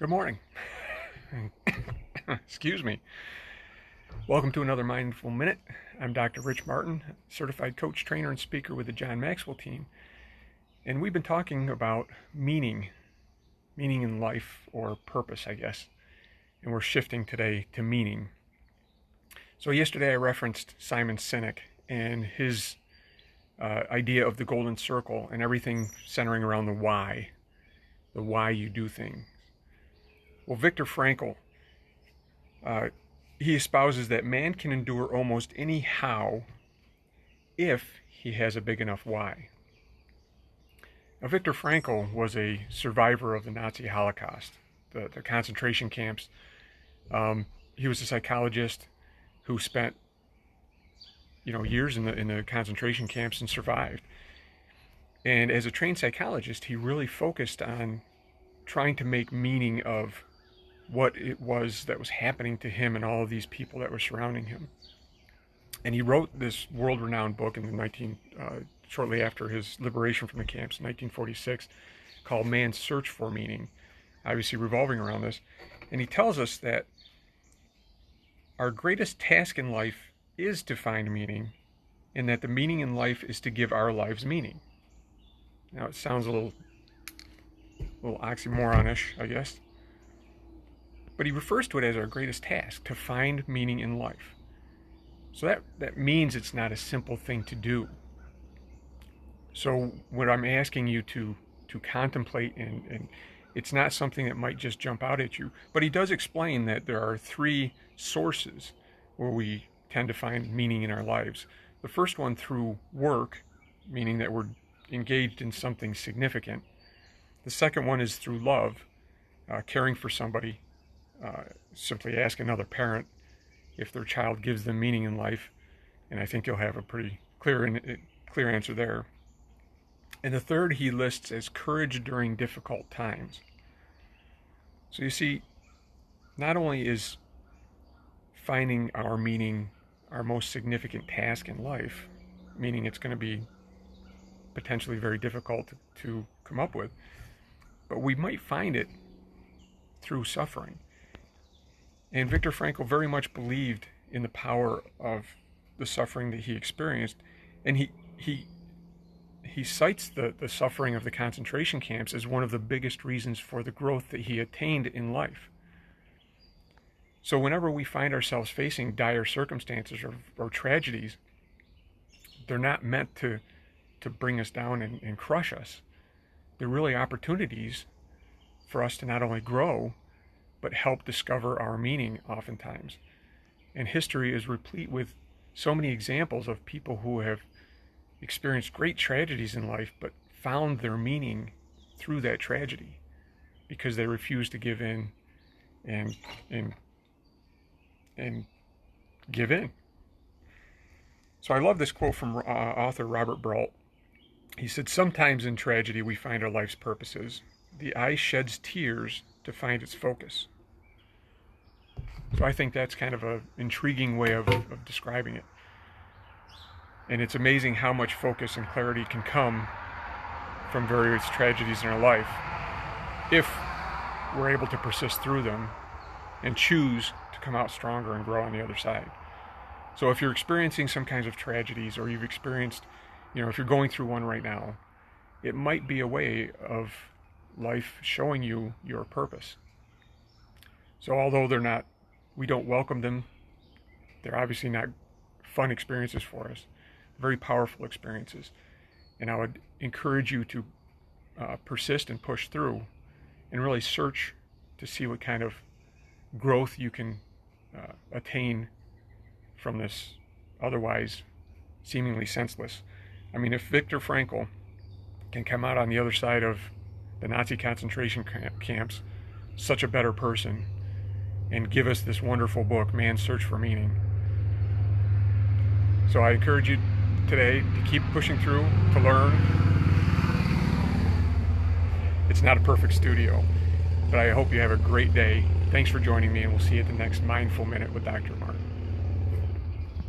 Good morning. Excuse me. Welcome to another Mindful Minute. I'm Dr. Rich Martin, certified coach, trainer, and speaker with the John Maxwell team. And we've been talking about meaning in life, or purpose, I guess. And we're shifting today to meaning. So yesterday I referenced Simon Sinek and his idea of the golden circle and everything centering around the why you do things. Well, Viktor Frankl, he espouses that man can endure almost any how if he has a big enough why. Now, Viktor Frankl was a survivor of the Nazi Holocaust, the concentration camps. He was a psychologist who spent years in the concentration camps and survived. And as a trained psychologist, he really focused on trying to make meaning of what it was that was happening to him and all of these people that were surrounding him. And he wrote this world-renowned book shortly after his liberation from the camps in 1946, called Man's Search for Meaning, obviously revolving around this. And he tells us that our greatest task in life is to find meaning, and that the meaning in life is to give our lives meaning. Now, it sounds a little oxymoronish, I guess. But he refers to it as our greatest task, to find meaning in life. So that means it's not a simple thing to do. So what I'm asking you to contemplate, and it's not something that might just jump out at you, but he does explain that there are three sources where we tend to find meaning in our lives. The first one through work, meaning that we're engaged in something significant. The second one is through love, caring for somebody. Simply ask another parent if their child gives them meaning in life, and I think you'll have a pretty clear answer there. And the third he lists as courage during difficult times. So you see, not only is finding our meaning our most significant task in life, meaning it's going to be potentially very difficult to come up with, but we might find it through suffering. And Viktor Frankl very much believed in the power of the suffering that he experienced, and he cites the suffering of the concentration camps as one of the biggest reasons for the growth that he attained in life. So whenever we find ourselves facing dire circumstances or tragedies, they're not meant to bring us down and crush us. They're really opportunities for us to not only grow, but help discover our meaning oftentimes. And history is replete with so many examples of people who have experienced great tragedies in life, but found their meaning through that tragedy because they refused to give in and give in. So I love this quote from author Robert Brault. He said, "Sometimes in tragedy we find our life's purposes. The eye sheds tears to find its focus." So I think that's kind of an intriguing way of describing it. And it's amazing how much focus and clarity can come from various tragedies in our life if we're able to persist through them and choose to come out stronger and grow on the other side. So if you're experiencing some kinds of tragedies, or you've experienced, if you're going through one right now, it might be a way of life showing you your purpose. So although we don't welcome them, they're obviously not fun experiences for us, very powerful experiences. And I would encourage you to persist and push through and really search to see what kind of growth you can attain from this otherwise seemingly senseless. I mean, if Viktor Frankl can come out on the other side of the Nazi concentration camps such a better person and give us this wonderful book, Man's Search for Meaning. So I encourage you today to keep pushing through, to learn. It's not a perfect studio, but I hope you have a great day. Thanks for joining me, and we'll see you at the next Mindful Minute with Dr.